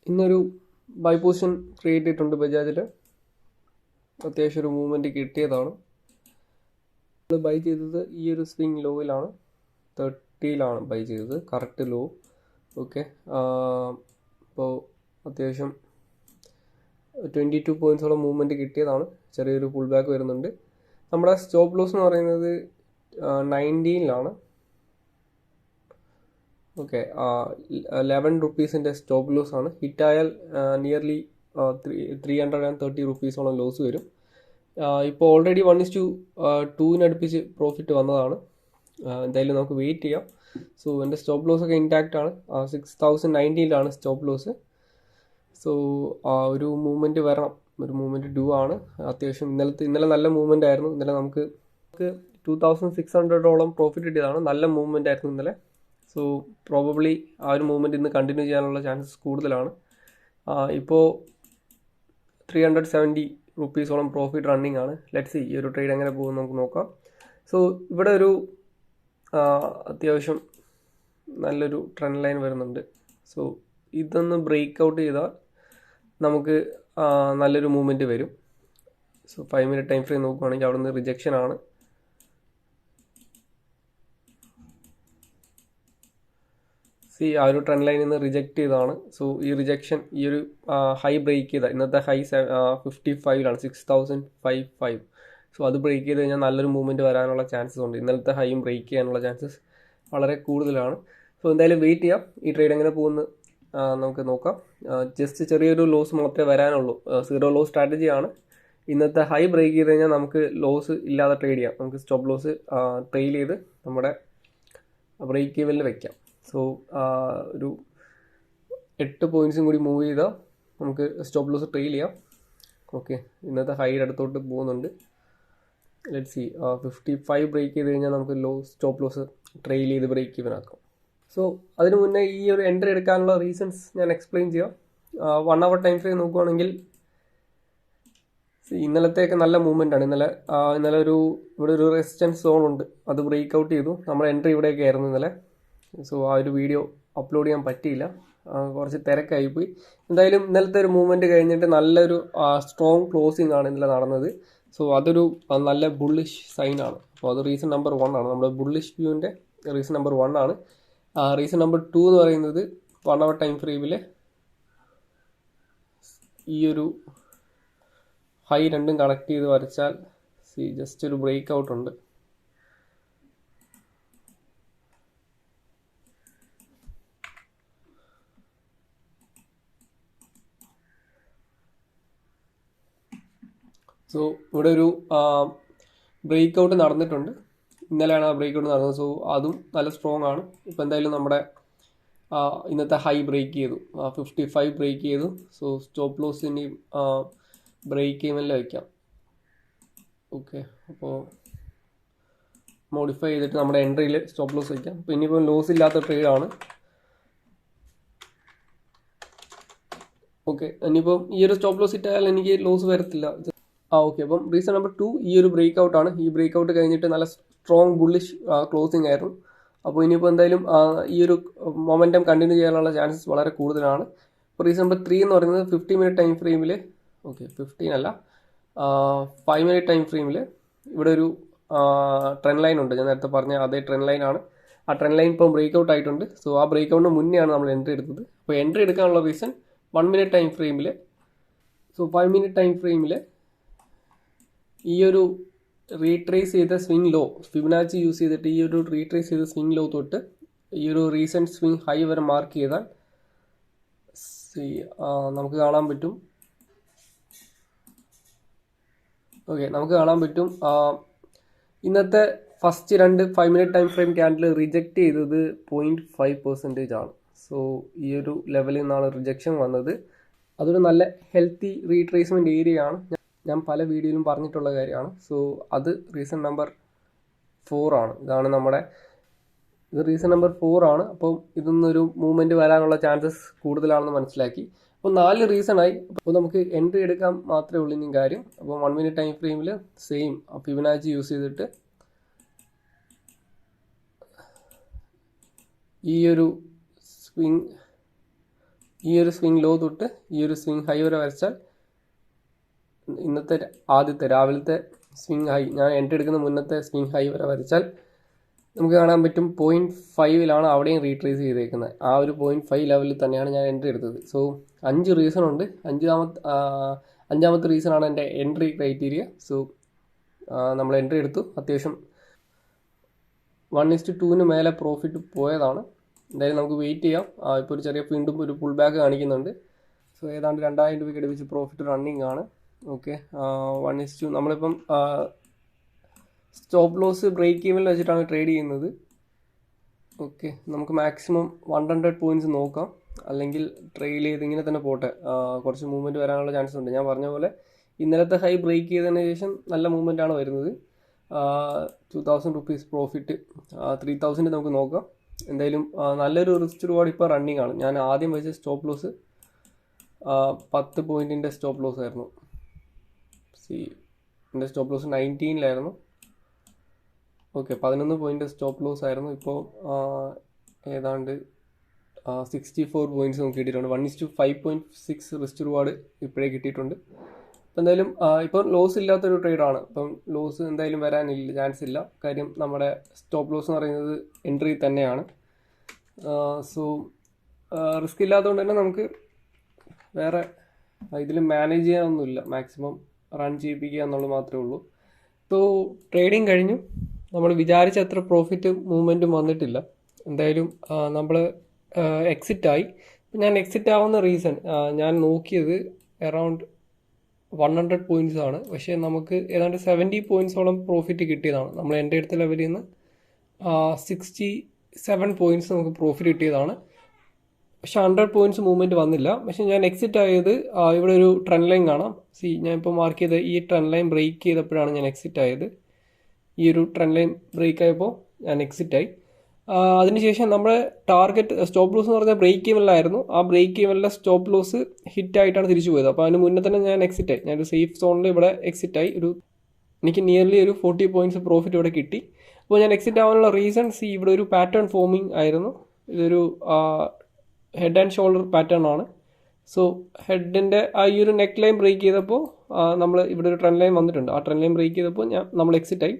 ഇന്നൊരു by position create ചെയ്തിട്ടുണ്ട് ബജാജിൽ. അത്യാവശ്യം ഒരു മൂവ്മെൻറ്റ് കിട്ടിയതാണ്. നമ്മൾ ബൈ ചെയ്തത് ഈ ഒരു സ്വിങ് ലോയിലാണ്, 30 ബൈ ചെയ്തത്, കറക്റ്റ് ലോ. ഓക്കെ, അപ്പോൾ അത്യാവശ്യം 22 പോയിൻറ്റ്സോളം മൂവ്മെൻറ്റ് കിട്ടിയതാണ്. ചെറിയൊരു പുൾ ബാക്ക് വരുന്നുണ്ട്. നമ്മുടെ സ്റ്റോപ്പ് ലോസ് എന്ന് പറയുന്നത് 19 ഓക്കെ, 11 റുപ്പീസിൻ്റെ സ്റ്റോപ്പ് ലോസ് ആണ്. ഹിറ്റായാൽ നിയർലി 330 റുപ്പീസോളം ലോസ് വരും. ഇപ്പോൾ ഓൾറെഡി 1:2 അടുപ്പിച്ച് പ്രോഫിറ്റ് വന്നതാണ്. എന്തായാലും നമുക്ക് വെയിറ്റ് ചെയ്യാം. സോ എൻ്റെ സ്റ്റോപ്പ് ലോസ് ഒക്കെ ഇൻടാക്റ്റ് ആണ്. 6019 സ്റ്റോപ്പ് ലോസ്. സോ ഒരു മൂവ്മെൻറ്റ് വരണം, ഒരു മൂവ്മെൻറ്റ് ഡ്യൂ ആണ്. അത്യാവശ്യം ഇന്നലെ നല്ല മൂവ്മെൻ്റ് ആയിരുന്നു. ഇന്നലെ നമുക്ക് 2600ഓളം പ്രോഫിറ്റ് കിട്ടിയതാണ്. നല്ല മൂവ്മെൻ്റ് ആയിരുന്നു ഇന്നലെ. സോ പ്രോബബ്ലി ആ ഒരു മൂവ്മെൻറ്റ് ഇന്ന് കണ്ടിന്യൂ ചെയ്യാനുള്ള ചാൻസസ് കൂടുതലാണ്. ഇപ്പോൾ 370 റുപ്പീസോളം പ്രോഫിറ്റ് റണ്ണിങ് ആണ്. ലെറ്റ്സ് സീ ഈ ഒരു ട്രേഡ് എങ്ങനെ പോകുമെന്ന് നമുക്ക് നോക്കാം. സോ ഇവിടെ ഒരു അത്യാവശ്യം നല്ലൊരു ട്രെൻഡ് ലൈൻ വരുന്നുണ്ട്. സോ ഇതൊന്ന് ബ്രേക്ക് ഔട്ട് ചെയ്താൽ നമുക്ക് നല്ലൊരു മൂവ്മെൻറ്റ് വരും. സോ 5 മിനിറ്റ് ടൈം ഫ്രെയിം നോക്കുകയാണെങ്കിൽ അവിടെ നിന്ന് റിജക്ഷൻ ആണ്. ആ ഒരു ട്രെൻഡ് ലൈനിൽ നിന്ന് റിജക്റ്റ് ചെയ്തതാണ്. സോ ഈ റിജക്ഷൻ, ഈ ഒരു ഹൈ ബ്രേക്ക് ചെയ്ത, ഇന്നത്തെ ഹൈ 55 6055. സോ അത് ബ്രേക്ക് ചെയ്ത് കഴിഞ്ഞാൽ നല്ലൊരു മൂവ്മെൻറ്റ് വരാനുള്ള ചാൻസസ് ഉണ്ട്. ഇന്നലത്തെ ഹൈയും ബ്രേക്ക് ചെയ്യാനുള്ള ചാൻസസ് വളരെ കൂടുതലാണ്. സോ എന്തായാലും വെയിറ്റ് ചെയ്യാം. ഈ ട്രേഡ് എങ്ങനെ പോകുമെന്ന് നമുക്ക് നോക്കാം. ജസ്റ്റ് ചെറിയൊരു ലോസ് മാത്രമേ വരാനുള്ളൂ. 0 ലോസ് സ്ട്രാറ്റജിയാണ്. ഇന്നത്തെ ഹൈ ബ്രേക്ക് ചെയ്ത് കഴിഞ്ഞാൽ നമുക്ക് ലോസ് ഇല്ലാതെ ട്രേഡ് ചെയ്യാം. നമുക്ക് സ്റ്റോപ്പ് ലോസ് ട്രെയിൽ ചെയ്ത് നമ്മുടെ ബ്രേക്ക് ഈവനിൽ വെക്കാം. സോ ഒരു 8 പോയിൻറ്റ്സും കൂടി മൂവ് ചെയ്താൽ നമുക്ക് സ്റ്റോപ്പ് ലോസ് ട്രെയിൽ ചെയ്യാം. ഓക്കെ, ഇന്നത്തെ ഹൈയുടെ അടുത്തോട്ട് പോകുന്നുണ്ട്. ലെറ്റ്സ് സി 55 ബ്രേക്ക് ചെയ്ത് കഴിഞ്ഞാൽ നമുക്ക് സ്റ്റോപ്പ് ലോസ് ട്രെയിൽ ചെയ്ത് ബ്രേക്ക് ഈവൻ ആക്കാം. സോ അതിന് മുന്നേ ഈ ഒരു എൻട്രി എടുക്കാനുള്ള റീസൺസ് ഞാൻ എക്സ്പ്ലെയിൻ ചെയ്യാം. 1 അവർ ടൈം ഫ്രെയിം നോക്കുകയാണെങ്കിൽ ഇന്നലത്തെയൊക്കെ നല്ല മൂവ്മെൻ്റ് ആണ്. ഇന്നലെ ഇവിടെ ഒരു റെസിസ്റ്റൻസ് സോൺ ഉണ്ട്, അത് ബ്രേക്ക് ഔട്ട് ചെയ്തു. നമ്മുടെ എൻട്രി ഇവിടെയൊക്കെ ആയിരുന്നു ഇന്നലെ. സോ ആ ഒരു വീഡിയോ അപ്ലോഡ് ചെയ്യാൻ പറ്റിയില്ല, കുറച്ച് തിരക്കായിപ്പോയി. എന്തായാലും ഇന്നലത്തെ ഒരു മൂവ്മെൻറ്റ് കഴിഞ്ഞിട്ട് നല്ലൊരു സ്ട്രോങ് ക്ലോസിംഗ് ആണ് ഇന്നലെ നടന്നത്. സോ അതൊരു നല്ല ബുള്ളിഷ് സൈൻ ആണ്. അപ്പോൾ അത് റീസൺ നമ്പർ 1 ആണ്. നമ്മുടെ ബുള്ളിഷ് വ്യൂവിൻ്റെ റീസൺ നമ്പർ 1 ആണ്. റീസൺ നമ്പർ 2 എന്ന് പറയുന്നത് 1 അവർ ടൈം ഫ്രെയിമിൽ ഈ ഒരു ഹൈ രണ്ടും കണക്ട് ചെയ്ത് വരച്ചാൽ ജസ്റ്റ് ഒരു ബ്രേക്ക് ഔട്ട് ഉണ്ട്. സോ ഇവിടെ ഒരു ബ്രേക്ക് ഔട്ട് നടന്നിട്ടുണ്ട്. ഇന്നലെയാണ് ആ ബ്രേക്ക് ഔട്ട് നടന്നത്. സോ അതും നല്ല സ്ട്രോങ് ആണ്. ഇപ്പോൾ എന്തായാലും നമ്മുടെ ഇന്നത്തെ ഹൈ ബ്രേക്ക് ചെയ്തു, 55 ബ്രേക്ക് ചെയ്തു. സോ സ്റ്റോപ്പ് ലോസിൻ്റെയും ബ്രേക്ക് ഈവനിൽ വയ്ക്കാം. ഓക്കെ, അപ്പോൾ മോഡിഫൈ ചെയ്തിട്ട് നമ്മുടെ എൻട്രിയിൽ സ്റ്റോപ്പ് ലോസ് വയ്ക്കാം. അപ്പോൾ ഇനിയിപ്പോൾ ലോസ് ഇല്ലാത്ത ട്രേഡാണ്. ഓക്കെ, ഇനിയിപ്പം ഈ ഒരു സ്റ്റോപ്പ് ലോസ് ഇട്ടാൽ എനിക്ക് ലോസ് വരത്തില്ല. ഓക്കെ, അപ്പം റീസൺ നമ്പർ 2 ഈ ഒരു ബ്രേക്ക് ഔട്ടാണ്. ഈ ബ്രേക്ക് ഔട്ട് കഴിഞ്ഞിട്ട് നല്ല സ്ട്രോങ് ബുള്ളിഷ് ക്ലോസിംഗ് ആയിരുന്നു. അപ്പോൾ ഇനിയിപ്പോൾ എന്തായാലും ഈ ഒരു മൊമെൻറ്റം കണ്ടിന്യൂ ചെയ്യാനുള്ള ചാൻസസ് വളരെ കൂടുതലാണ്. അപ്പോൾ റീസൺ നമ്പർ 3 എന്ന് പറയുന്നത് 50 മിനിറ്റ് ടൈം ഫ്രെയിമിൽ, ഓക്കെ 15 അല്ല 5 മിനിറ്റ് ടൈം ഫ്രെയിമിൽ ഇവിടെ ഒരു ട്രെൻഡ് ലൈൻ ഉണ്ട്. ഞാൻ നേരത്തെ പറഞ്ഞ അതേ ട്രെൻഡ് ലൈനാണ്. ആ ട്രെൻഡ് ലൈൻ ഇപ്പം ബ്രേക്ക് ഔട്ട് ആയിട്ടുണ്ട്. സോ ആ ബ്രേക്ക് ഔട്ടിന് മുന്നെയാണ് നമ്മൾ എൻട്രി എടുത്തത്. അപ്പോൾ എൻട്രി എടുക്കാനുള്ള റീസൺ 1 മിനിറ്റ് ടൈം ഫ്രെയിമിൽ, സോ 5 മിനിറ്റ് ടൈം ഫ്രെയിമിൽ ഈ ഒരു റീട്രേസ് ചെയ്ത സ്വിങ് ലോ, ഫിബൊനാച്ചി യൂസ് ചെയ്തിട്ട് ഈ ഒരു റീട്രേസ് ചെയ്ത സ്വിങ് ലോ തൊട്ട് ഈ ഒരു റീസെൻറ്റ് സ്വിങ് ഹൈ വരെ മാർക്ക് ചെയ്താൽ നമുക്ക് കാണാൻ പറ്റും. ഓക്കെ, നമുക്ക് കാണാൻ പറ്റും ഇന്നത്തെ first 2 5 minute time frame candle reject ചെയ്തത് 0.5% ആണ്. സോ ഈ ഒരു ലെവലിൽ നിന്നാണ് റിജക്ഷൻ വന്നത്. അതൊരു നല്ല ഹെൽത്തി റീട്രേസ്മെൻറ്റ് ഏരിയ ആണ്. ഞാൻ പല വീഡിയോയിലും പറഞ്ഞിട്ടുള്ള കാര്യമാണ്. സോ അത് റീസൺ നമ്പർ 4 ആണ്. ഇത് റീസൺ നമ്പർ 4 ആണ്. അപ്പം ഇതൊന്നൊരു മൂവ്മെൻറ്റ് വരാനുള്ള ചാൻസസ് കൂടുതലാണെന്ന് മനസ്സിലാക്കി. അപ്പോൾ 4 റീസണായി. അപ്പോൾ നമുക്ക് എൻട്രി എടുക്കാൻ മാത്രമേ ഉള്ളൂ ഇനിയും കാര്യം. അപ്പോൾ 1 മിനിറ്റ് ടൈം ഫ്രെയിമിൽ സെയിം ഫിബൊനാച്ചി യൂസ് ചെയ്തിട്ട് ഈ ഒരു സ്വിങ് ഈ ഒരു സ്വിങ് ലോ തൊട്ട് ഈ ഒരു സ്വിങ് ഹൈ വരെ വരച്ചാൽ ഇന്നത്തെ ആദ്യത്തെ രാവിലത്തെ സ്വിങ് ഹൈ, ഞാൻ എൻട്രി എടുക്കുന്ന മുന്നത്തെ സ്വിങ് ഹൈ വരെ വരച്ചാൽ നമുക്ക് കാണാൻ പറ്റും 0.5 അവിടെയും റീട്രേസ് ചെയ്തേക്കുന്നത്. ആ ഒരു 0.5 ലെവലിൽ തന്നെയാണ് ഞാൻ എൻട്രി എടുത്തത്. സോ 5 റീസൺ ഉണ്ട്. അഞ്ചാമത്തെ റീസൺ ആണ് എൻ്റെ എൻട്രി ക്രൈറ്റീരിയ. സോ നമ്മൾ എൻട്രി എടുത്തു, അത്യാവശ്യം 1:2 മേലെ പ്രോഫിറ്റ് പോയതാണ്. എന്തായാലും നമുക്ക് വെയിറ്റ് ചെയ്യാം. ഇപ്പോൾ ഒരു ചെറിയ വീണ്ടും ഒരു പുൾ ബാക്ക് കാണിക്കുന്നുണ്ട്. സോ ഏതാണ്ട് 2000 രൂപയ്ക്ക് അടുപ്പിച്ച് പ്രോഫിറ്റ് റണ്ണിങ് ആണ്. ഓക്കെ, 1:2 നമ്മളിപ്പം സ്റ്റോപ്പ് ലോസ് ബ്രേക്ക് ഈവനിൽ വെച്ചിട്ടാണ് ട്രേഡ് ചെയ്യുന്നത്. ഓക്കെ, നമുക്ക് മാക്സിമം 100 പോയിൻറ്റ്സ് നോക്കാം, അല്ലെങ്കിൽ ട്രെയിൽ ചെയ്ത് ഇങ്ങനെ തന്നെ പോട്ടെ. കുറച്ച് മൂവ്മെൻറ്റ് വരാനുള്ള ചാൻസ് ഉണ്ട്. ഞാൻ പറഞ്ഞ പോലെ ഇന്നലത്തെ ഹൈ ബ്രേക്ക് ചെയ്തതിന് ശേഷം നല്ല മൂവ്മെൻ്റ് ആണ് വരുന്നത്. 2000 റുപ്പീസ് പ്രോഫിറ്റ്, 3000 നമുക്ക് നോക്കാം. എന്തായാലും നല്ലൊരു റിസ്ക് റിവാർഡ് ഇപ്പോൾ റണ്ണിങ് ആണ്. ഞാൻ ആദ്യം വെച്ച സ്റ്റോപ്പ് ലോസ് 10 പോയിൻറ്റിൻ്റെ സ്റ്റോപ്പ് ലോസ് ആയിരുന്നു. എൻ്റെ stop loss 19 okay, 11 point stop loss ആയിരുന്നു. ഇപ്പോൾ ഏതാണ്ട് 64 പോയിൻറ്റ്സ് നമുക്ക് കിട്ടിയിട്ടുണ്ട്. 1:5.6 റിസ്ക് റിവാർഡ് ഇപ്പോഴേ കിട്ടിയിട്ടുണ്ട്. അപ്പോൾ എന്തായാലും ഇപ്പോൾ ലോസ് ഇല്ലാത്തൊരു ട്രേഡാണ്. ഇപ്പം ലോസ് എന്തായാലും വരാനില്ല, ചാൻസ് ഇല്ല. കാര്യം നമ്മുടെ സ്റ്റോപ്പ് ലോസ് എന്ന് പറയുന്നത് എൻട്രി തന്നെയാണ്. സോ റിസ്ക് ഇല്ലാത്തതുകൊണ്ട് തന്നെ നമുക്ക് വേറെ ഇതിൽ മാനേജ് ചെയ്യാനൊന്നുമില്ല. മാക്സിമം റൺ ചെയ്യിപ്പിക്കുക എന്നുള്ളത് മാത്രമേ ഉള്ളൂ. സോ ട്രേഡിങ് കഴിഞ്ഞു. നമ്മൾ വിചാരിച്ച അത്ര പ്രോഫിറ്റ് മൂവ്മെൻറ്റും വന്നിട്ടില്ല. എന്തായാലും നമ്മൾ എക്സിറ്റായി. ഞാൻ എക്സിറ്റ് ആവുന്ന റീസൺ ഞാൻ നോക്കിയത് അറൗണ്ട് 100 പോയിൻറ്റ്സ് ആണ്. പക്ഷേ നമുക്ക് ഏതാണ്ട് 70 പോയിൻറ്റ്സോളം പ്രോഫിറ്റ് കിട്ടിയതാണ്. നമ്മൾ എൻ്റെ അടുത്ത ലെവലിൽ നിന്ന് 67 പോയിൻറ്റ്സ് നമുക്ക് പ്രോഫിറ്റ് കിട്ടിയതാണ്. പക്ഷെ 100 പോയിൻറ്റ്സ് മൂവ്മെൻറ്റ് വന്നില്ല. പക്ഷെ ഞാൻ എക്സിറ്റ് ആയത് ഇവിടെ ഒരു ട്രെൻഡ് ലൈൻ കാണാം. ഞാൻ ഇപ്പോൾ മാർക്ക് ചെയ്ത ഈ ട്രെൻഡ് ലൈൻ ബ്രേക്ക് ചെയ്തപ്പോഴാണ് ഞാൻ എക്സിറ്റ് ആയത്. ഈ ഒരു ട്രെൻഡ് ലൈൻ ബ്രേക്ക് ആയപ്പോൾ ഞാൻ എക്സിറ്റായി. അതിനുശേഷം നമ്മുടെ ടാർഗറ്റ് സ്റ്റോപ്പ് ലോസ് എന്ന് പറഞ്ഞാൽ ബ്രേക്ക് ഈവനിലായിരുന്നു. ആ ബ്രേക്ക് ഈവനിലെ സ്റ്റോപ്പ് ലോസ് ഹിറ്റായിട്ടാണ് തിരിച്ചു പോയത്. അപ്പോൾ അതിന് മുന്നേ തന്നെ ഞാൻ എക്സിറ്റായി. ഞാനൊരു സേഫ് സോണിൽ ഇവിടെ എക്സിറ്റായി. എനിക്ക് നിയർലി ഒരു 40 പോയിൻറ്റ്സ് പ്രോഫിറ്റ് ഇവിടെ കിട്ടി. അപ്പോൾ ഞാൻ എക്സിറ്റ് ആവാനുള്ള റീസൺസ് ഇവിടെ ഒരു പാറ്റേൺ ഫോമിങ് ആയിരുന്നു. ഇതൊരു ഹെഡ് ആൻഡ് ഷോൾഡർ പാറ്റേൺ ആണ്. സോ ഹെഡിൻ്റെ ഈ ഒരു നെക്ക് ലൈൻ ബ്രേക്ക് ചെയ്തപ്പോൾ നമ്മൾ ഇവിടെ ഒരു ട്രെൻഡ് ലൈൻ വന്നിട്ടുണ്ട്. ആ ട്രെൻഡ് ലൈൻ ബ്രേക്ക് ചെയ്തപ്പോൾ നമ്മൾ എക്സിറ്റായി.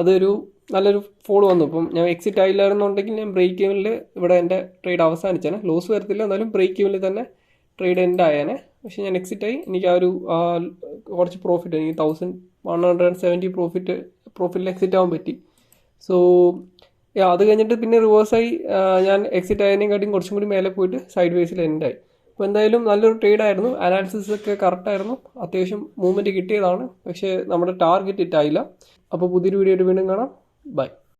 അതൊരു നല്ലൊരു ഫോൾ വന്നു. അപ്പം ഞാൻ എക്സിറ്റ് ആയില്ലായിരുന്നുണ്ടെങ്കിൽ ഞാൻ ബ്രേക്ക് ഈവനിൽ ഇവിടെ എൻ്റെ ട്രേഡ് അവസാനിച്ചേനെ. ലോസ് വരത്തില്ല, എന്നാലും ബ്രേക്ക് ഈവനിൽ തന്നെ ട്രേഡ് എൻഡ് ആയേനെ. പക്ഷേ ഞാൻ എക്സിറ്റായി. എനിക്ക് ആ ഒരു കുറച്ച് പ്രോഫിറ്റ്, എനിക്ക് 1170 പ്രോഫിറ്റിൽ എക്സിറ്റ് ആവാൻ പറ്റി. സോ അത് കഴിഞ്ഞിട്ട് പിന്നെ റിവേഴ്സായി ഞാൻ എക്സിറ്റ് ആയതിനെക്കാട്ടിയും കുറച്ചും കൂടി മേലെ പോയിട്ട് സൈഡ് വേസിൽ എൻഡായി. അപ്പോൾ എന്തായാലും നല്ലൊരു ട്രേഡായിരുന്നു. അനാലിസിസ് ഒക്കെ കറക്റ്റായിരുന്നു. അത്യാവശ്യം മൂവ്മെൻറ്റ് കിട്ടിയതാണ്. പക്ഷേ നമ്മുടെ ടാർഗറ്റ് ഹിറ്റായില്ല. അപ്പോൾ പുതിയൊരു വീഡിയോ ആയിട്ട് വീണ്ടും കാണാം. ബൈ.